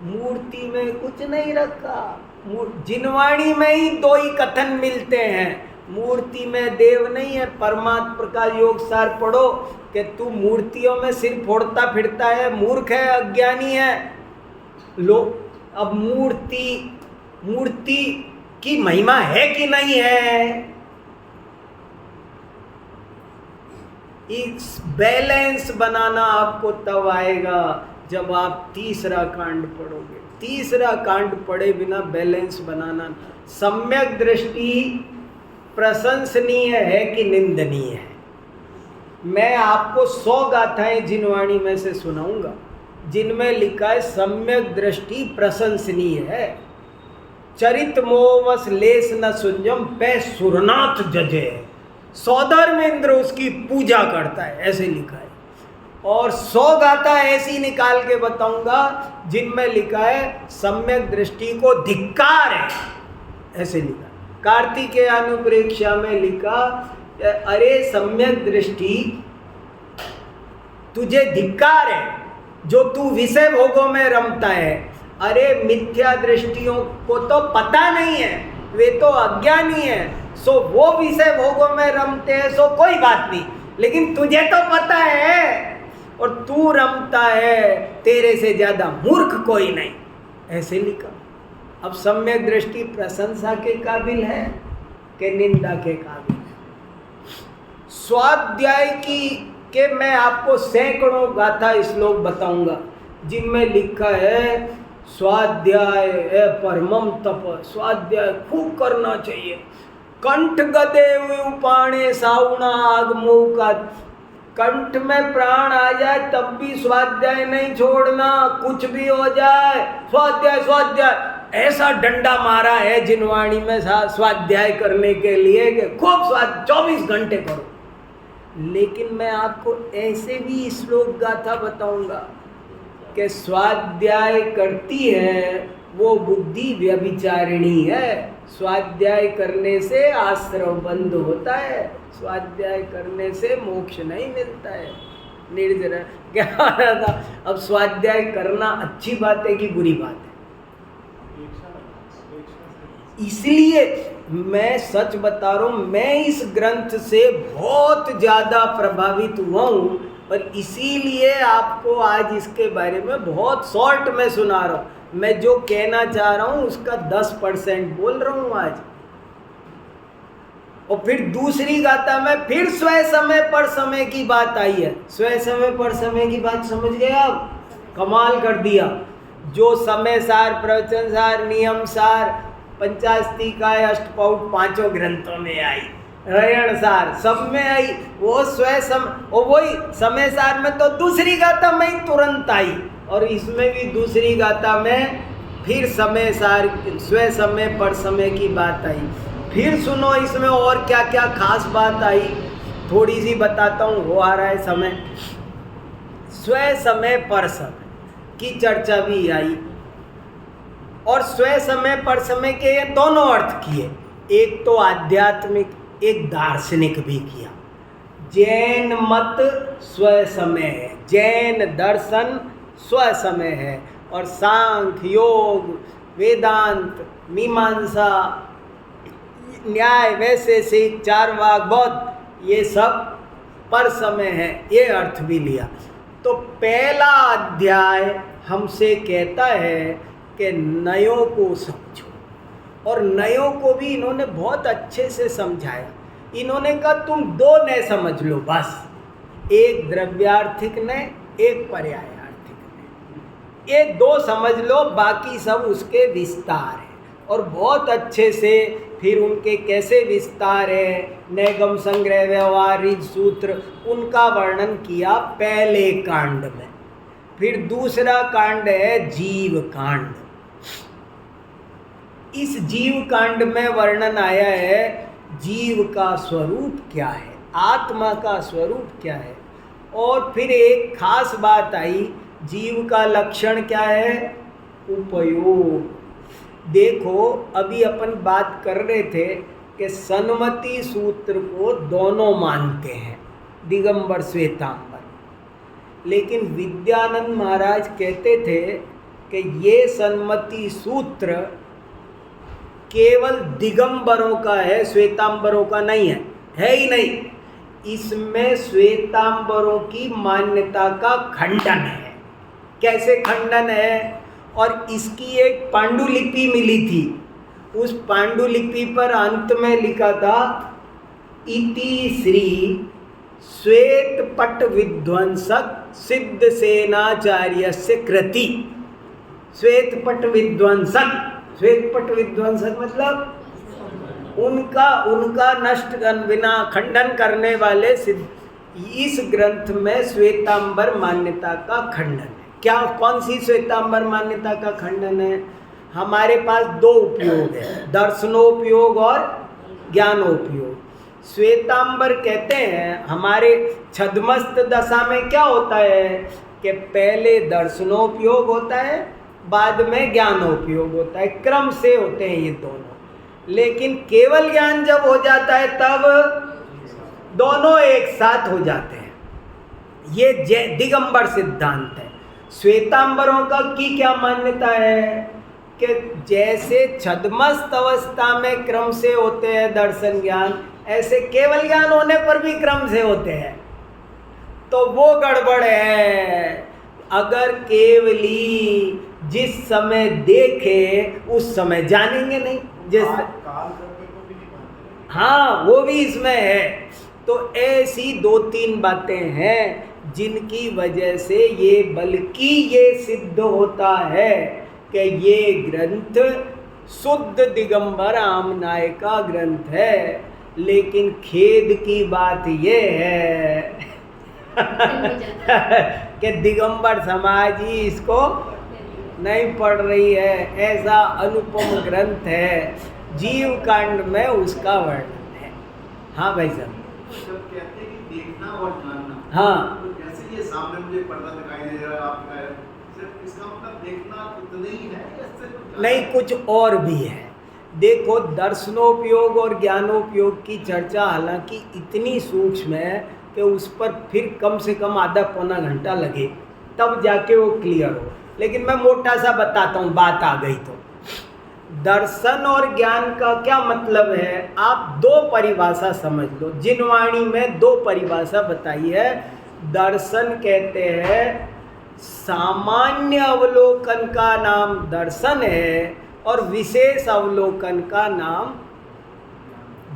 मूर्ति में कुछ नहीं रखा, जिनवाणी में ही दो ही कथन मिलते हैं, मूर्ति में देव नहीं है। परमात्मा का योग सार पढ़ो कि तू मूर्तियों में सिर फोड़ता फिरता है, मूर्ख है, अज्ञानी है। लो, अब मूर्ति की महिमा है कि नहीं है, इस बैलेंस बनाना आपको तब आएगा जब आप तीसरा कांड पढ़ोगे। तीसरा कांड पढ़े बिना बैलेंस बनाना। सम्यक दृष्टि प्रशंसनीय है कि निंदनीय है। मैं आपको 100 गाथाएं जिनवाणी में से सुनाऊंगा जिनमें लिखा है सम्यक दृष्टि प्रशंसनीय है। चरित मोवस लेस न सुंजम पे सुरनाथ जजे, सौधर्मेंद्र उसकी पूजा करता है, ऐसे लिखा है। और 100 गाथा ऐसी निकाल के बताऊंगा जिनमें लिखा है सम्यक दृष्टि को धिक्कार है, ऐसे लिखा। कार्तिकेय अनुप्रेक्षा में लिखा, अरे सम्यक दृष्टि तुझे धिक्कार है जो तू विषय भोगों में रमता है। अरे मिथ्या दृष्टियों को तो पता नहीं है, वे तो अज्ञानी है, सो वो विषय भोगों में रमते हैं, सो कोई बात नहीं, लेकिन तुझे तो पता है और तू रमता है, तेरे से ज्यादा मूर्ख कोई नहीं, ऐसे लिखा। अब सम्यक दृष्टि प्रशंसा के काबिल है कि निंदा के काबिल है? स्वाध्याय के मैं आपको सैकड़ों गाथा श्लोक बताऊंगा जिनमें लिखा है स्वाध्याय परमम तप, स्वाध्याय खूब करना चाहिए। कंठ गदे उपाणे साउना आगमो का, कंठ में प्राण आ जाए तब भी स्वाध्याय नहीं छोड़ना, कुछ भी हो जाए स्वाध्याय स्वाध्याय। ऐसा डंडा मारा है जिनवाणी में स्वाध्याय करने के लिए कि खूब 24 घंटे करो। लेकिन मैं आपको ऐसे भी श्लोक गाथा बताऊंगा कि स्वाध्याय करती है वो बुद्धि व्यभिचारिणी है, स्वाध्याय करने से आश्रम बंद होता है, स्वाध्याय करने से मोक्ष नहीं मिलता है। निर्जर क्या रहा था? अब स्वाध्याय करना अच्छी बात है कि बुरी बात है? इसलिए मैं सच बता रहा हूँ, मैं इस ग्रंथ से बहुत ज़्यादा प्रभावित हुआ हूँ और इसीलिए आपको आज इसके बारे में बहुत शॉर्ट में सुना रहा हूँ। मैं जो कहना चाह रहा हूँ उसका 10% बोल रहा हूँ आज। और फिर दूसरी गाथा में फिर स्वय समय पर समय की बात आई है। स्वय समय पर समय की बात समझ गए आप? कमाल कर दिया। जो समय सार, प्रवचन सार, नियम सार, पंचास्तिकाय, अष्टपौट 5 ग्रंथों में आई, हरण सार सब में आई, वो स्वय समय, और वही समय सार में तो दूसरी गाथा में ही तुरंत आई, और इसमें भी दूसरी गाथा में फिर समय सार, स्वय समय पर समय की बात आई। फिर सुनो इसमें और क्या क्या खास बात आई, थोड़ी सी बताता हूँ, हो आ रहा है समय। स्वय समय पर समय की चर्चा भी आई, और स्वय समय पर समय के ये दोनों अर्थ किए, एक तो आध्यात्मिक, एक दार्शनिक भी किया। जैन मत स्वय समय है, जैन दर्शन स्वय समय है, और सांख्य, योग, वेदांत, मीमांसा, न्याय, वैशेषिक, चारवाक, बौद्ध, ये सब पर समय है, ये अर्थ भी लिया। तो पहला अध्याय हमसे कहता है कि नयों को समझो, और नयों को भी इन्होंने बहुत अच्छे से समझाया। इन्होंने कहा तुम दो नय समझ लो बस, एक द्रव्यार्थिक नय, एक पर्यायार्थिक नय, ये दो समझ लो, बाकी सब उसके विस्तार है। और बहुत अच्छे से फिर उनके कैसे विस्तार है, नैगम संग्रह व्यवहारिक सूत्र, उनका वर्णन किया पहले कांड में। फिर दूसरा कांड है जीव कांड। इस जीव कांड में वर्णन आया है जीव का स्वरूप क्या है, आत्मा का स्वरूप क्या है। और फिर एक खास बात आई, जीव का लक्षण क्या है, उपयोग। देखो अभी अपन बात कर रहे थे कि सन्मति सूत्र को दोनों मानते हैं, दिगंबर श्वेतांबर, लेकिन विद्यानंद महाराज कहते थे कि ये सन्मति सूत्र केवल दिगंबरों का है, श्वेतांबरों का नहीं है ही नहीं। इसमें श्वेतांबरों की मान्यता का खंडन है। कैसे खंडन है? और इसकी एक पांडुलिपि मिली थी, उस पांडुलिपि पर अंत में लिखा था इति श्री श्वेत पट विध्वंसक सिद्ध सेनाचार्यस्य कृति। श्वेत पट विध्वंसक, श्वेत पट विध्वंसक मतलब उनका नष्ट बिना खंडन करने वाले सिद्ध। इस ग्रंथ में श्वेतांबर मान्यता का खंडन है। क्या, कौन सी श्वेतांबर मान्यता का खंडन है? हमारे पास दो उपयोग है, दर्शनोपयोग और ज्ञानोपयोग। श्वेतांबर कहते हैं हमारे छद्मस्त दशा में क्या होता है कि पहले दर्शनोपयोग होता है, बाद में ज्ञानोपयोग होता है, क्रम से होते हैं ये दोनों। लेकिन केवल ज्ञान जब हो जाता है तब दोनों एक साथ हो जाते हैं। ये दिगंबर सिद्धांत है। श्वेतांबरों का की क्या मान्यता है कि जैसे छद्मस्त अवस्था में क्रम से होते हैं दर्शन ज्ञान, ऐसे केवल ज्ञान होने पर भी क्रम से होते हैं। तो वो गड़बड़ है। अगर केवली जिस समय देखे उस समय जानेंगे नहीं, जैसे हाँ वो भी इसमें है। तो ऐसी दो तीन बातें हैं जिनकी वजह से ये, बल्कि ये सिद्ध होता है कि ये ग्रंथ शुद्ध दिगंबर आमनाय का ग्रंथ है। लेकिन खेद की बात ये है कि दिगंबर समाज ही इसको नहीं पढ़ रही है। ऐसा अनुपम ग्रंथ है, जीव कांड में उसका वर्णन है। हाँ भाई साहब, जब कहते हैं कि देखना और जानना, हाँ, तो जैसे ये सामने मुझे पर्दा दिखाई दे रहा है आपका, सिर्फ इसका मतलब देखना उतना ही है या इससे कुछ नहीं कुछ और भी है। देखो दर्शनोपयोग और ज्ञानोपयोग की चर्चा हालांकि इतनी सूक्ष्म है कि उस पर फिर कम से कम आधा पौना घंटा लगे तब जाके वो क्लियर हो। लेकिन मैं मोटा सा बताता हूँ, बात आ गई तो। दर्शन और ज्ञान का क्या मतलब है, आप दो परिभाषा समझ लो। जिनवाणी में दो परिभाषा बताई है। दर्शन कहते हैं सामान्य अवलोकन का नाम दर्शन है और विशेष अवलोकन का नाम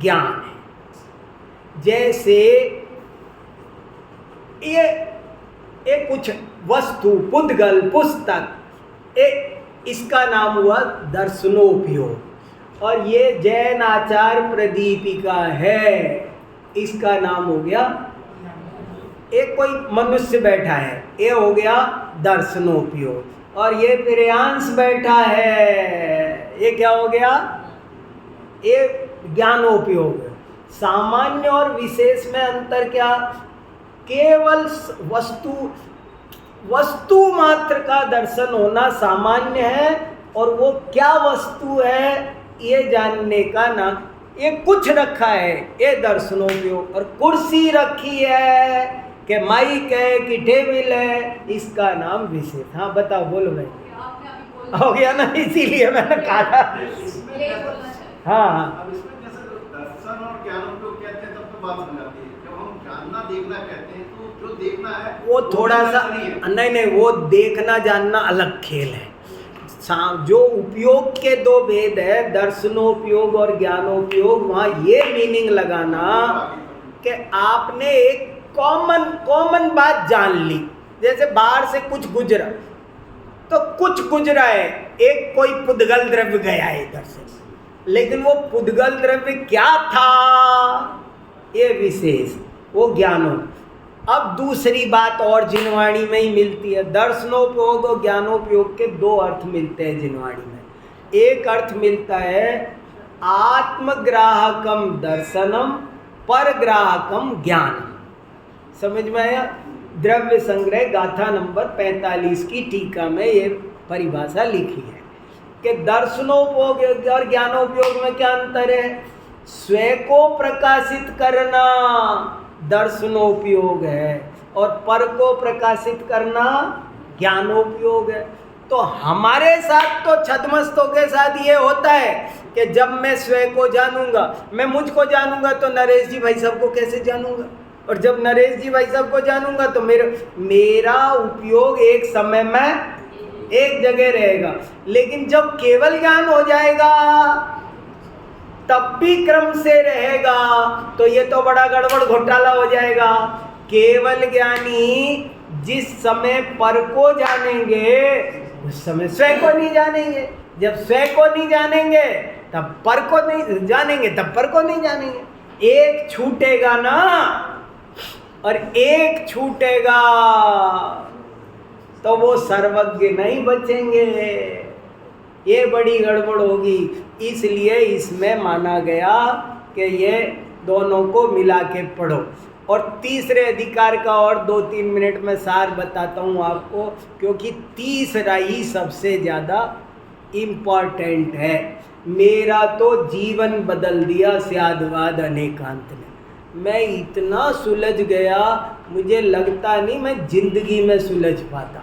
ज्ञान है। जैसे ये कुछ वस्तु, पुद्गल, पुस्तक, इसका नाम हुआ दर्शनोपयोग। और ये जैन आचार प्रदीपिका है, इसका नाम हो गया, एक कोई मनुष्य बैठा है, ये हो गया दर्शनोपयोग। और ये प्रियांश बैठा है, ये क्या हो गया, ये ज्ञानोपयोग। सामान्य और विशेष में अंतर क्या, केवल वस्तु मात्र का दर्शन होना सामान्य है, और वो क्या वस्तु है ये जानने का ना, ये कुछ रखा है ये दर्शनोपयोग। और कुर्सी रखी है कि माइक है कि टेबल है, इसका नाम विशेष। हाँ बताओ, बोलो भाई। हो गया ना, इसीलिए मैंने कहा था। इसमें हाँ हाँ, अब इसमें जैसे दर्शन और ज्ञान को कहते हैं तब तो बात हो जाती है। जानना देखना कहते हैं, तो जो देखना है वो थोड़ा सा नहीं है। नहीं, वो देखना जानना अलग खेल है। जो उपयोग के दो भेद है, दर्शनोपयोग और ज्ञानोपयोग, वहाँ ये मीनिंग लगाना कि आपने एक कॉमन बात जान ली। जैसे बाहर से कुछ गुजरा, तो कुछ गुजरा है, एक कोई पुद्गल द्रव्य गया है इधर से, लेकिन वो पुद्गल द्रव्य क्या था, ये विशेष, वो ज्ञानो। अब दूसरी बात और जिनवाणी में ही मिलती है। दर्शनोपयोग और ज्ञानोपयोग के दो अर्थ मिलते हैं जिनवाणी में। एक अर्थ मिलता है आत्मग्राहकम दर्शनम परग्राहकम ज्ञानम। समझ में आया? द्रव्य संग्रह गाथा नंबर 45 की टीका में ये परिभाषा लिखी है कि दर्शनोपयोग और ज्ञानोपयोग में क्या अंतर है। स्वयं को प्रकाशित करना दर्शनोपयोग है और पर को प्रकाशित करना ज्ञानोपयोग है। तो हमारे साथ तो छद्मस्तों के साथ ये होता है कि जब मैं स्वयं को जानूंगा, मैं मुझको जानूंगा, तो नरेश जी भाई साहब को कैसे जानूंगा, और जब नरेश जी भाई साहब को जानूंगा तो मेरा उपयोग एक समय में एक जगह रहेगा। लेकिन जब केवल ज्ञान हो जाएगा तब भी क्रम से रहेगा, तो ये तो बड़ा गड़बड़ घोटाला हो जाएगा। केवल ज्ञानी जिस समय पर को जानेंगे उस समय स्वयं को नहीं जानेंगे, जब स्वयं को नहीं जानेंगे तब पर को नहीं जानेंगे, तब पर को नहीं जानेंगे। एक छूटेगा ना और एक छूटेगा तो वो सर्वज्ञ नहीं बचेंगे, ये बड़ी गड़बड़ होगी। इसलिए इसमें माना गया कि ये दोनों को मिला के पढ़ो। और तीसरे अधिकार का और 2-3 मिनट में सार बताता हूँ आपको, क्योंकि तीसरा ही सबसे ज़्यादा इम्पॉर्टेंट है। मेरा तो जीवन बदल दिया स्यादवाद अनेकांत ने। मैं इतना सुलझ गया, मुझे लगता नहीं मैं जिंदगी में सुलझ पाता।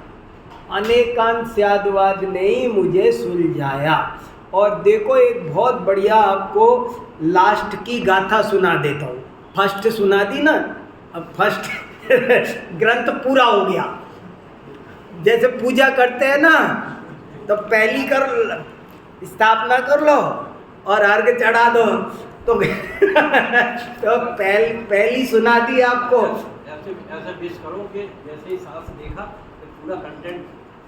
अनेकांत स्यादवाद ने ही मुझे सुलझाया। और देखो, एक बहुत बढ़िया आपको लास्ट की गाथा सुना देता हूँ। फर्स्ट सुना दी ना, अब फर्स्ट ग्रंथ पूरा हो गया। जैसे पूजा करते हैं ना, तो पहली कर स्थापना कर लो और अर्घ चढ़ा दो, तो पहली सुना दी आपको। ऐसे विश करो कि जैसे ही सांस देखा तो पूरा कंटेंट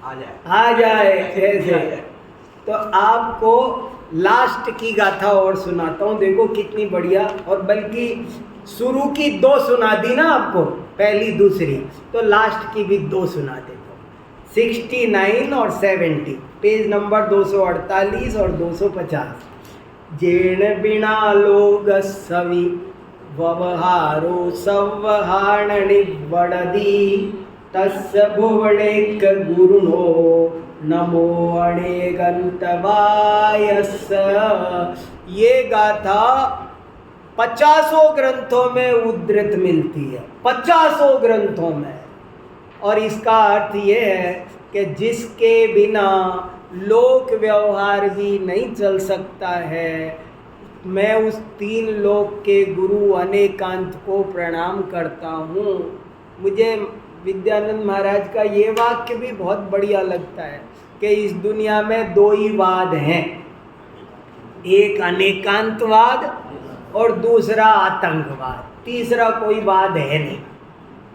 आ जाए ऐसे। तो आपको लास्ट की गाथा और सुनाता हूँ, देखो कितनी बढ़िया। और बल्कि शुरू की 2 सुना दी ना आपको, पहली दूसरी, तो लास्ट की भी 2 सुना देता हूँ। 69 और 70, पेज नंबर 248 और 250। जेण बिना लोग सवि व्यवहारो संवहारणी बड़दी, तस्य भुवनेक गुरुनो नमो अणेगंतवायस। ये गाथा 50 ग्रंथों में उद्धृत मिलती है, 50 ग्रंथों में। और इसका अर्थ ये है कि जिसके बिना लोक व्यवहार भी नहीं चल सकता है, मैं उस 3 लोक के गुरु अनेकांत को प्रणाम करता हूँ। मुझे विद्यानंद महाराज का ये वाक्य भी बहुत बढ़िया लगता है कि इस दुनिया में 2 ही वाद हैं, एक अनेकांतवाद और दूसरा आतंकवाद। तीसरा कोई वाद है नहीं,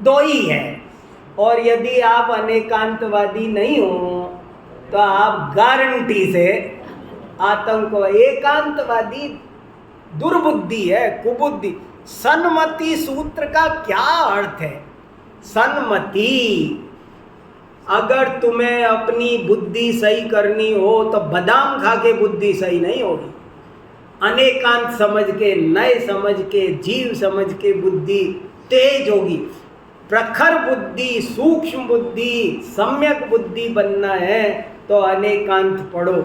2 ही है। और यदि आप अनेकांतवादी नहीं हो तो आप गारंटी से आतंकवादी, एकांतवादी दुर्बुद्धि है, कुबुद्धि। सन्मति सूत्र का क्या अर्थ है? सन्मति, अगर तुम्हें अपनी बुद्धि सही करनी हो तो बादाम खा के बुद्धि सही नहीं होगी। अनेकांत समझ के, नए समझ के, जीव समझ के बुद्धि तेज होगी। प्रखर बुद्धि, सूक्ष्म बुद्धि, सम्यक बुद्धि बनना है तो अनेकांत पढ़ो।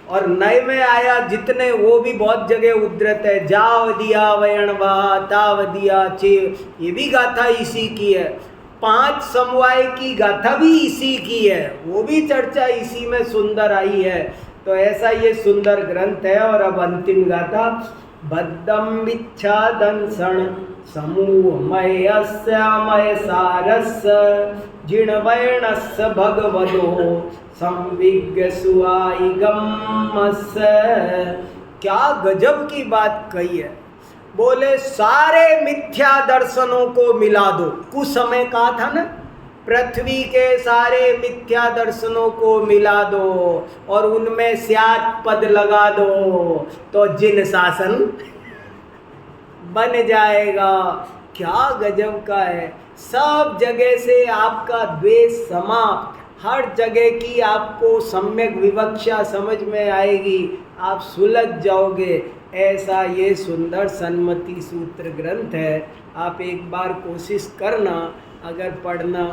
और नए में आया जितने, वो भी बहुत जगह उद्धृत है। जाव दिया वयणवा ताव दिया चे, ये भी गाथा इसी की है। 5 समवाय की गाथा भी इसी की है, वो भी चर्चा इसी में सुंदर आई है। तो ऐसा ये सुंदर ग्रंथ है। और अब अंतिम गाथा, बद्धम इच्छा दंसन समूहमयस्य मयसारस्य जिणवर्णस्य भगवतो संविज्ञसुआइगमस्य। क्या गजब की बात कही है। बोले सारे मिथ्या दर्शनों को मिला दो। कुछ समय कहा था ना, पृथ्वी के सारे मिथ्या दर्शनों को मिला दो और उनमें स्यात् पद लगा दो तो जिन शासन बन जाएगा। क्या गजब का है। सब जगह से आपका द्वेष समाप्त, हर जगह की आपको सम्यक विवक्षा समझ में आएगी, आप सुलझ जाओगे। ऐसा ये सुंदर सन्मति सूत्र ग्रंथ है। आप एक बार कोशिश करना, अगर पढ़ना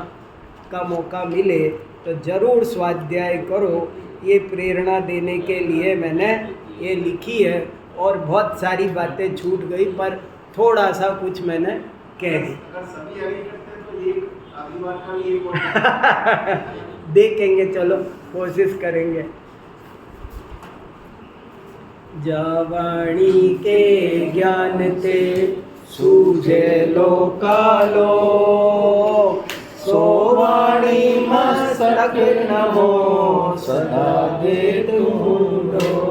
का मौका मिले तो ज़रूर स्वाध्याय करो। ये प्रेरणा देने के लिए मैंने ये लिखी है और बहुत सारी बातें छूट गई, पर थोड़ा सा कुछ मैंने कह दी। अगर सभी आगे करते हैं तो एक आधी बार का भी एक और देखेंगे, चलो कोशिश करेंगे। जावाणी के ज्ञान ते सूझे लोकालो, सोवाणी मस्तक नमो सदा दे तुम।